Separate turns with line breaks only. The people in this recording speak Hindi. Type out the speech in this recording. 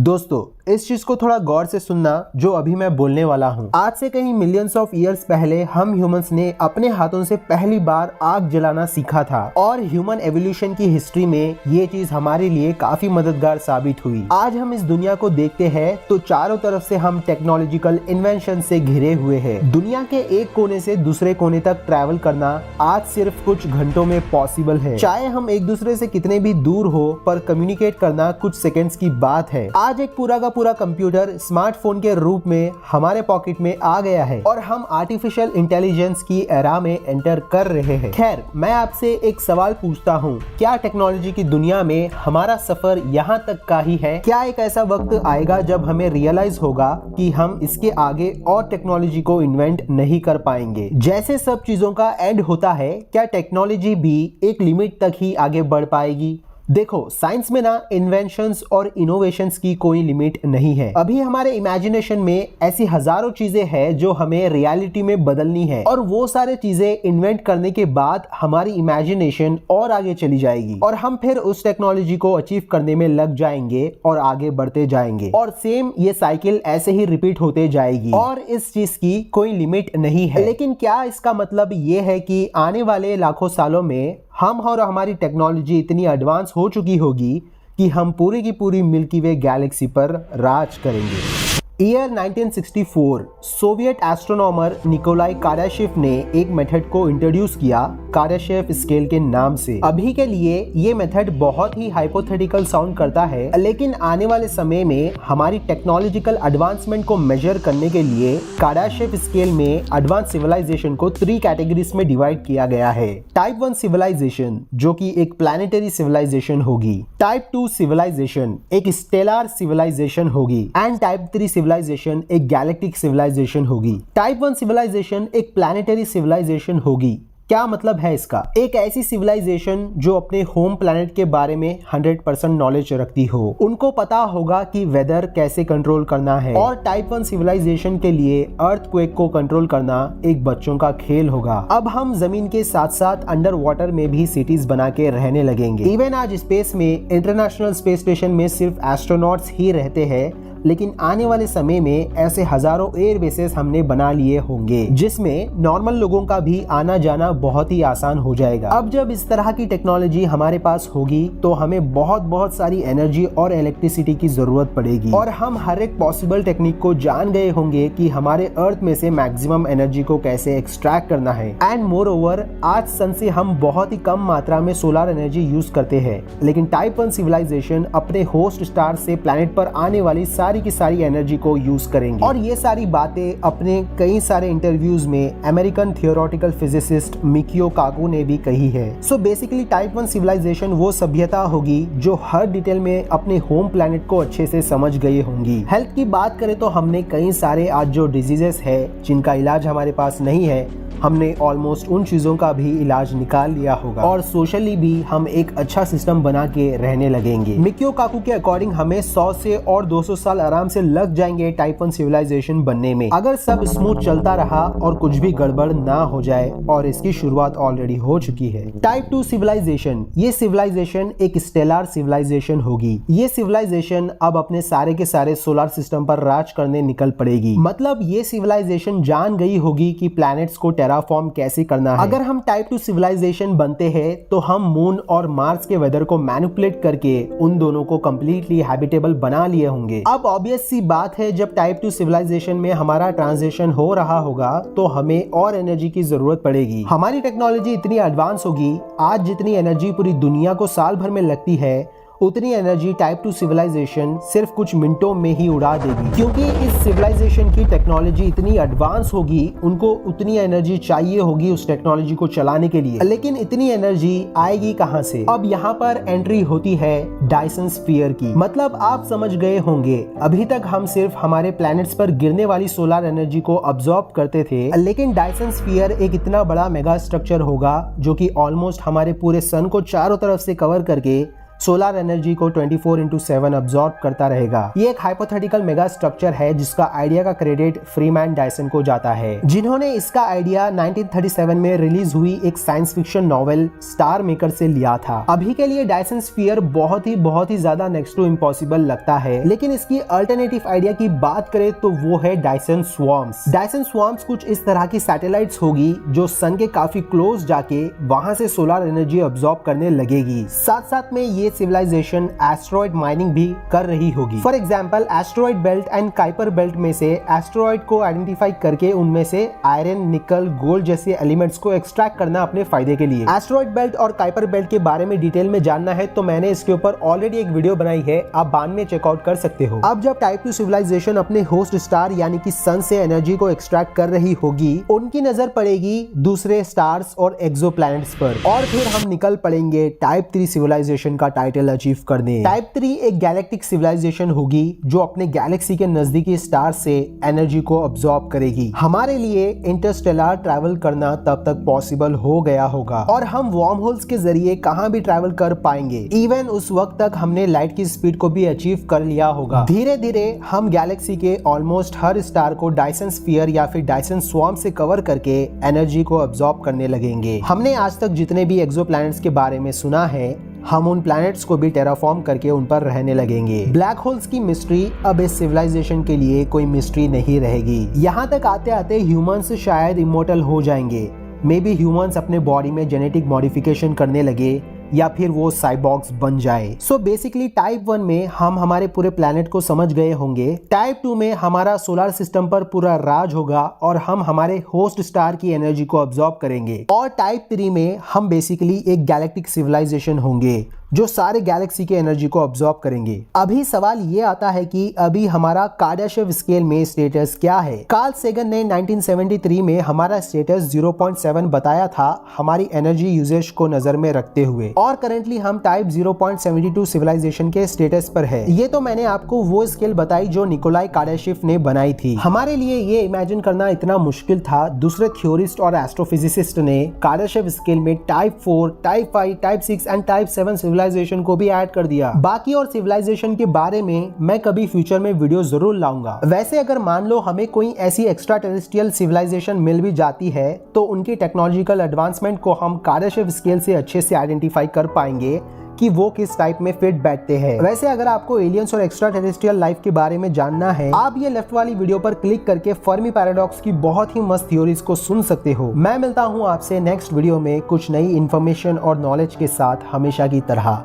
दोस्तों, इस चीज को थोड़ा गौर से सुनना जो अभी मैं बोलने वाला हूँ। आज से कहीं मिलियंस ऑफ ईयर्स पहले हम ह्यूमंस ने अपने हाथों से पहली बार आग जलाना सीखा था और ह्यूमन एवोल्यूशन की हिस्ट्री में ये चीज हमारे लिए काफी मददगार साबित हुई। आज हम इस दुनिया को देखते हैं तो चारों तरफ से हम टेक्नोलॉजिकल इन्वेंशन से घिरे हुए हैं। दुनिया के एक कोने से दूसरे कोने तक ट्रैवल करना आज सिर्फ कुछ घंटों में पॉसिबल है। चाहे हम एक दूसरे से कितने भी दूर हो, पर कम्युनिकेट करना कुछ सेकेंड्स की बात है। आज एक पूरा कंप्यूटर स्मार्टफोन के रूप में हमारे पॉकेट में आ गया है और हम आर्टिफिशियल इंटेलिजेंस की एरा में एंटर कर रहे हैं। खैर, मैं आपसे एक सवाल पूछता हूँ, क्या टेक्नोलॉजी की दुनिया में हमारा सफर यहाँ तक का ही है? क्या एक ऐसा वक्त आएगा जब हमें रियलाइज होगा कि हम इसके आगे और टेक्नोलॉजी को इन्वेंट नहीं कर पाएंगे? जैसे सब चीजों का एंड होता है, क्या टेक्नोलॉजी भी एक लिमिट तक ही आगे बढ़ पाएगी? देखो, साइंस में ना इन्वेंशंस और इनोवेशंस की कोई लिमिट नहीं है। अभी हमारे इमेजिनेशन में ऐसी हजारों चीजें हैं जो हमें रियलिटी में बदलनी है और वो सारे चीजें इन्वेंट करने के बाद हमारी इमेजिनेशन और आगे चली जाएगी और हम फिर उस टेक्नोलॉजी को अचीव करने में लग जाएंगे और आगे बढ़ते जाएंगे और सेम ये साइकिल ऐसे ही रिपीट होते जाएगी और इस चीज की कोई लिमिट नहीं है। लेकिन क्या इसका मतलब ये है कि आने वाले लाखों सालों में हम और हमारी टेक्नोलॉजी इतनी एडवांस हो चुकी होगी कि हम पूरी की पूरी मिल्की वे गैलेक्सी पर राज करेंगे? ईयर 1964 सोवियत एस्ट्रोनॉमर निकोलाई काडाशेव ने एक मेथड को इंट्रोड्यूस किया, काडाशेव स्केल के नाम से। अभी के लिए ये मेथड बहुत ही हाइपोथेटिकल साउंड करता है, लेकिन आने वाले समय में हमारी टेक्नोलॉजिकल एडवांसमेंट को मेजर करने के लिए काडाशेव स्केल में एडवांस सिविलाइजेशन को 3 कैटेगरीज में डिवाइड किया गया है। टाइप 1 सिविलाइजेशन, जो कि एक प्लैनेटरी सिविलाइजेशन होगी। टाइप 2 सिविलाइजेशन एक स्टेलर सिविलाइजेशन होगी एंड टाइप 3 सिविलाइजेशन एक गैलेक्टिक सिविलाइजेशन होगी। टाइप 1 सिविलाइजेशन एक प्लैनेटरी सिविलाइजेशन होगी। क्या मतलब है इसका? एक ऐसी सिविलाइजेशन जो अपने होम प्लैनेट के बारे में 100% नॉलेज रखती हो, उनको पता होगा कि वेदर कैसे कंट्रोल करना है। और टाइप 1 सिविलाइजेशन के लिए अर्थक्वेक को कंट्रोल करना एक बच्चों का खेल होगा। अब हम जमीन के साथ साथ अंडर वाटर में भी सिटीज बना के रहने लगेंगे। इवन आज स्पेस में इंटरनेशनल स्पेस स्टेशन में सिर्फ एस्ट्रोनॉट्स ही रहते हैं, लेकिन आने वाले समय में ऐसे हजारों एयर बेसेस हमने बना लिए होंगे जिसमें नॉर्मल लोगों का भी आना जाना बहुत ही आसान हो जाएगा। अब जब इस तरह की टेक्नोलॉजी हमारे पास होगी तो हमें बहुत सारी एनर्जी और इलेक्ट्रिसिटी की जरूरत पड़ेगी और हम हर एक पॉसिबल टेक्निक को जान गए होंगे कि हमारे अर्थ में से मैक्सिमम एनर्जी को कैसे एक्सट्रैक्ट करना है। एंड मोर ओवर, आज सन से हम बहुत ही कम मात्रा में सोलर एनर्जी यूज करते हैं, लेकिन टाइप 1 सिविलाइजेशन अपने होस्ट स्टार से प्लैनेट पर आने वाली सारी की सारी एनर्जी को यूज करेंगे। और ये सारी बातें अपने कई सारे इंटरव्यूज में अमेरिकन थियोरेटिकल फिजिसिस्ट मिकियो काकू ने भी कही है। सो बेसिकली टाइप 1 सिविलाइजेशन वो सभ्यता होगी जो हर डिटेल में अपने होम प्लैनेट को अच्छे से समझ गई होंगी। हेल्थ की बात करें तो हमने कई सारे आज जो डिजीजेस है जिनका इलाज हमारे पास नहीं है, हमने ऑलमोस्ट उन चीजों का भी इलाज निकाल लिया होगा और सोशली भी हम एक अच्छा सिस्टम बना के रहने लगेंगे। मिकियो काकू के अकॉर्डिंग हमें 100 से और 200 साल आराम से लग जाएंगे टाइप 1 सिविलाइजेशन बनने में, अगर सब स्मूथ चलता रहा और कुछ भी गड़बड़ ना हो जाए, और इसकी शुरुआत ऑलरेडी हो चुकी है। टाइप 2 सिविलाइजेशन, ये सिविलाइजेशन एक स्टेलर सिविलाइजेशन होगी। ये सिविलाइजेशन अब अपने सारे के सारे सोलर सिस्टम पर राज करने निकल पड़ेगी। मतलब ये सिविलाइजेशन जान गई होगी कि प्लैनेट्स को टेराफॉर्म कैसे करना है। अगर हम टाइप 2 सिविलाइजेशन बनते हैं तो हम मून और मार्स के वेदर को मैनिपुलेट करके उन दोनों को कंप्लीटली हैबिटेबल बना लिए होंगे। अब ऑब्वियस सी बात है, जब टाइप 2 सिविलाइजेशन में हमारा ट्रांजिशन हो रहा होगा तो हमें और एनर्जी की जरूरत पड़ेगी। हमारी टेक्नोलॉजी इतनी एडवांस होगी, आज जितनी एनर्जी पूरी दुनिया को साल भर में लगती है, उतनी एनर्जी टाइप 2 सिविलाइजेशन सिर्फ कुछ मिनटों में ही उड़ा देगी। क्योंकि इस सिविलाइजेशन की टेक्नोलॉजी इतनी एडवांस होगी, उनको उतनी एनर्जी चाहिए होगी उस टेक्नोलॉजी को चलाने के लिए। लेकिन इतनी एनर्जी आएगी कहां से? अब यहाँ पर एंट्री होती है डायसन स्फीयर की। मतलब आप समझ गए होंगे, अभी तक हम सिर्फ हमारे प्लैनेट्स पर गिरने वाली सोलर एनर्जी को अब्सॉर्ब करते थे, लेकिन डायसन स्फीयर एक इतना बड़ा मेगा स्ट्रक्चर होगा जो कि ऑलमोस्ट हमारे पूरे सन को चारों तरफ से कवर करके सोलर एनर्जी को 24/7 अब्सॉर्ब करता रहेगा। ये एक हाइपोथेटिकल मेगा स्ट्रक्चर है जिसका आइडिया का क्रेडिट फ्रीमैन डायसन को जाता है, जिन्होंने इसका आइडिया 1937 में रिलीज हुई एक science fiction novel star maker से लिया था। अभी के लिए डायसन स्फीयर बहुत ही ज्यादा नेक्स्ट टू इम्पॉसिबल लगता है, लेकिन इसकी अल्टरनेटिव आइडिया की बात करें तो वो है डायसन स्वॉर्म्स। डायसन स्वॉर्म्स कुछ इस तरह की सैटेलाइट्स होगी जो सन के काफी क्लोज जाके वहां से सोलर एनर्जी अब्सॉर्ब करने लगेगी। साथ साथ में ये सिविलाइजेशन एस्ट्रॉइड माइनिंग भी कर रही होगी। For example asteroid belt and Kuiper belt में से एस्ट्रॉइड को आइडेंटिफाई करके उनमें से आयरन, निकल, गोल्ड जैसे एलिमेंट्स को एक्सट्रैक्ट करना अपने फायदे के लिए। एस्ट्रॉइड बेल्ट और काइपर बेल्ट के बारे में डिटेल में जानना है तो मैंने इसके ऊपर ऑलरेडी एक वीडियो बनाई है, आप बाद में चेकआउट कर सकते हो। अब जब टाइप 2 सिविलाइजेशन अपने होस्ट स्टार यानी कि सन से एनर्जी को एक्सट्रैक्ट कर रही होगी, उनकी नजर पड़ेगी दूसरे स्टार्स और एक्सोप्लैनेट्स पर, और फिर हम निकल पड़ेंगे टाइप 3 सिविलाइजेशन का टाइटल अचीव करने। टाइप 3 एक गैलेक्टिक सिविलाइजेशन होगी जो अपने गैलेक्सी के नजदीकी स्टार से एनर्जी को अब्सॉर्ब करेगी। हमारे लिए इंटरस्टेलर ट्रैवल करना तब तक पॉसिबल हो गया होगा और हम वार्म होल्स के जरिए कहां भी ट्रैवल कर पाएंगे। इवन उस वक्त तक हमने लाइट की स्पीड को भी अचीव कर लिया होगा। धीरे धीरे हम गैलेक्सी के ऑलमोस्ट हर स्टार को डायसन स्फीयर या फिर डायसन स्वॉर्म से कवर करके एनर्जी को अब्सॉर्ब करने लगेंगे। हमने आज तक जितने भी एक्सोप्लैनेट्स के बारे में सुना है, हम उन प्लैनेट्स को भी टेराफॉर्म करके उन पर रहने लगेंगे। ब्लैक होल्स की मिस्ट्री अब इस सिविलाइजेशन के लिए कोई मिस्ट्री नहीं रहेगी। यहाँ तक आते आते ह्यूमंस शायद इमोर्टल हो जाएंगे। मे बी ह्यूमंस अपने बॉडी में जेनेटिक मॉडिफिकेशन करने लगे या फिर वो साइबॉर्ग्स बन जाए। सो बेसिकली टाइप 1 में हम हमारे पूरे प्लेनेट को समझ गए होंगे। टाइप 2 में हमारा सोलर सिस्टम पर पूरा राज होगा और हम हमारे होस्ट स्टार की एनर्जी को अब्सॉर्ब करेंगे। और टाइप 3 में हम बेसिकली एक गैलेक्टिक सिविलाइजेशन होंगे जो सारे गैलेक्सी के एनर्जी को अब्सॉर्ब करेंगे। अभी सवाल ये आता है कि अभी हमारा कार्डाशेव स्केल में स्टेटस क्या है। कार्ल सेगन ने 1973 में हमारा स्टेटस 0.7 बताया था हमारी एनर्जी यूजेज को नजर में रखते हुए, और करंटली हम टाइप 0.72 सिविलाइजेशन के स्टेटस पर है। ये तो मैंने आपको वो स्केल बताई जो निकोलाई कार्डाशेव ने बनाई थी। हमारे लिए ये इमेजिन करना इतना मुश्किल था, दूसरे थ्योरिस्ट और एस्ट्रोफिजिसिस्ट ने कार्डाशेव स्केल में type 4, type 5, type 6 and type 7 civilization को भी ऐड कर दिया। बाकी और सिविलाइजेशन के बारे में मैं कभी फ्यूचर में वीडियो जरूर लाऊंगा। वैसे अगर मान लो हमें कोई ऐसी एक्स्ट्रा टेरेस्ट्रियल सिविलाइजेशन मिल भी जाती है तो उनकी टेक्नोलॉजिकल एडवांसमेंट को हम कार्डाशेव स्केल से अच्छे से आइडेंटिफाई कर पाएंगे कि वो किस टाइप में फिट बैठते हैं। वैसे अगर आपको एलियंस और एक्स्ट्रा टेरेस्ट्रियल लाइफ के बारे में जानना है, आप ये लेफ्ट वाली वीडियो पर क्लिक करके फर्मी पैराडॉक्स की बहुत ही मस्त थ्योरीज को सुन सकते हो। मैं मिलता हूँ आपसे नेक्स्ट वीडियो में कुछ नई इन्फॉर्मेशन और नॉलेज के साथ, हमेशा की तरह।